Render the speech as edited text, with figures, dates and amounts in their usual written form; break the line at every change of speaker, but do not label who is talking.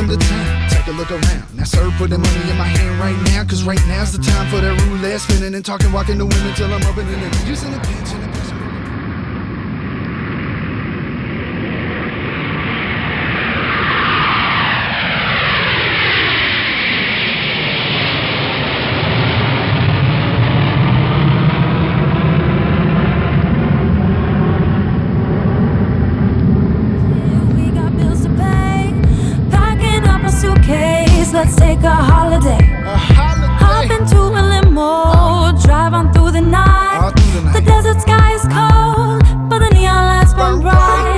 welcome to town. Take a look around. Now sir, put the money in my hand right now, cause right now's the time for that roulette spinning and talking, walking to women till I'm up and in it. Using the pinch and the pinch.
Let's take a holiday. Hop into a limo, drive on through the night. The desert sky is cold, but the neon lights burn bright.